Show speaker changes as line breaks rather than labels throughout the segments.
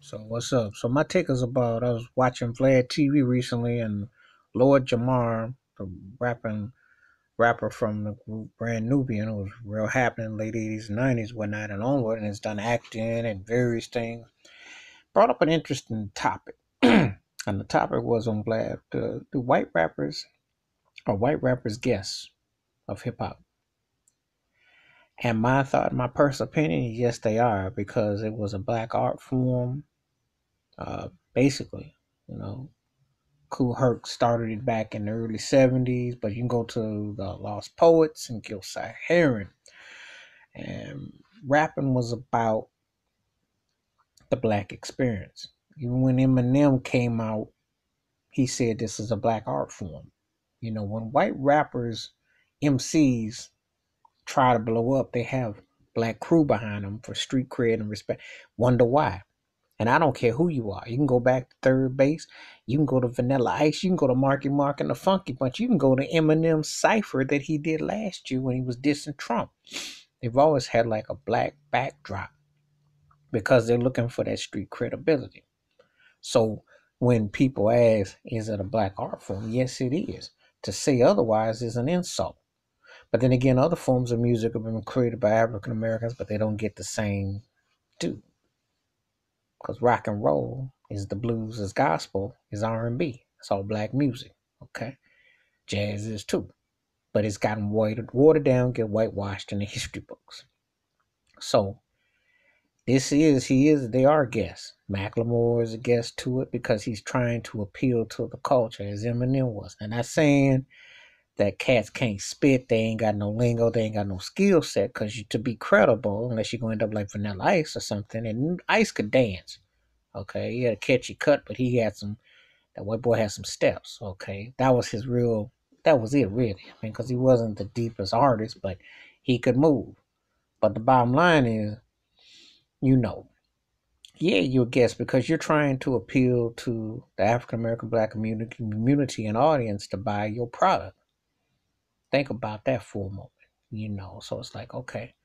So what's up? So my take is about I was watching Vlad TV recently, and Lord Jamar, the rapper from the group Brand Nubian, who was real happening late '80s, '90s, whatnot, and onward, and has done acting and various things. Brought up an interesting topic, and the topic was on Vlad: do white rappers are white rappers guests of hip hop? And my thought, my personal opinion, yes, they are because it was a black art form, basically. You know, Kool Herc started it back in the early '70s, but you can go to the Lost Poets and Gilside Heron. And rapping was about the black experience. Even when Eminem came out, he said this is a black art form. You know, when white rappers, MCs, try to blow up, they have black crew behind them for street cred and respect. Wonder why? And I don't care who you are. You can go back to Third Base. You can go to Vanilla Ice. You can go to Marky Mark and the Funky Bunch. You can go to Eminem's cipher that he did last year when he was dissing Trump. They've always had like a black backdrop because they're looking for that street credibility. So when people ask, is it a black art form? Yes, it is. To say otherwise is an insult. But then again, other forms of music have been created by African Americans, but they don't get the same due. Because rock and roll is the blues, is gospel, is R&B. It's all black music. Okay, jazz is too, but it's gotten watered down, get whitewashed in the history books. So they are guests. Macklemore is a guest to it because he's trying to appeal to the culture as Eminem was. And not saying that cats can't spit, they ain't got no lingo, they ain't got no skill set. Because to be credible, unless you're going to end up like Vanilla Ice or something, and Ice could dance. Okay, he had a catchy cut, but he had some. That white boy had some steps. Okay, that was his real. That was it, really. I mean, because he wasn't the deepest artist, but he could move. But the bottom line is, you know, yeah, you're a guest because you're trying to appeal to the African American black community and audience to buy your product. Think about that for a moment. You know, so it's like, okay,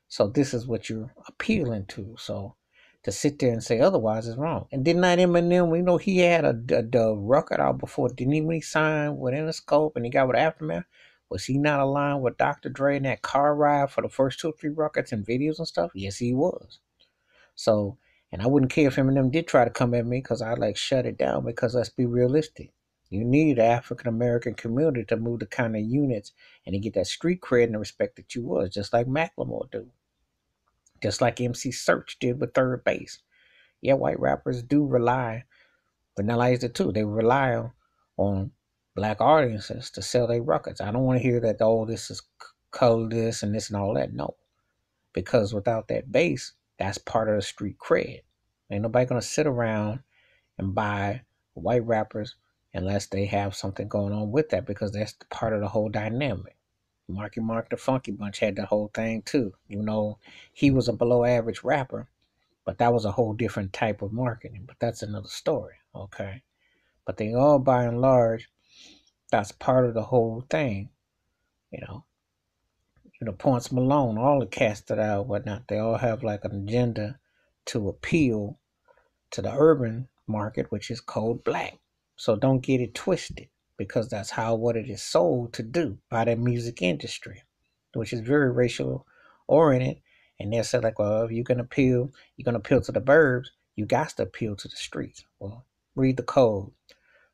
so this is what you're appealing to. So to sit there and say otherwise is wrong. And didn't that Eminem, we know he had a record out before, didn't he, when he signed with Interscope and he got with Aftermath? Was he not aligned with Dr. Dre in that car ride for the first two or three records and videos and stuff? Yes, he was. So, and I wouldn't care if Eminem did try to come at me because I'd like shut it down because let's be realistic. You need the African American community to move the kind of units and to get that street cred and the respect that you was, just like Macklemore do, just like MC Search did with Third Base. Yeah, white rappers do rely, Vanilla Ice did too. They rely on black audiences to sell their records. I don't want to hear that, oh, this is color this and this and all that. No, because without that base, that's part of the street cred. Ain't nobody gonna sit around and buy white rappers unless they have something going on with that because that's part of the whole dynamic. Marky Mark the Funky Bunch had the whole thing too. You know, he was a below average rapper, but that was a whole different type of marketing. But that's another story, okay? But they all, by and large, that's part of the whole thing. You know, Points Malone, all the cast that out, whatnot, they all have like an agenda to appeal to the urban market, which is code black. So don't get it twisted because that's how what it is sold to do by the music industry, which is very racial oriented. And they'll say like, well, if you're gonna appeal to the burbs, you got to appeal to the streets. Well, read the code.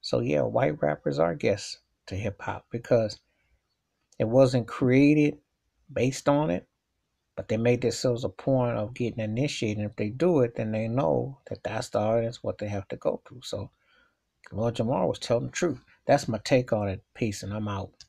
So yeah, white rappers are guests to hip hop because it wasn't created based on it, but they made themselves a point of getting initiated. And if they do it, then they know that that's the audience, what they have to go through. So Lord Jamar was telling the truth. That's my take on it. Peace, and I'm out.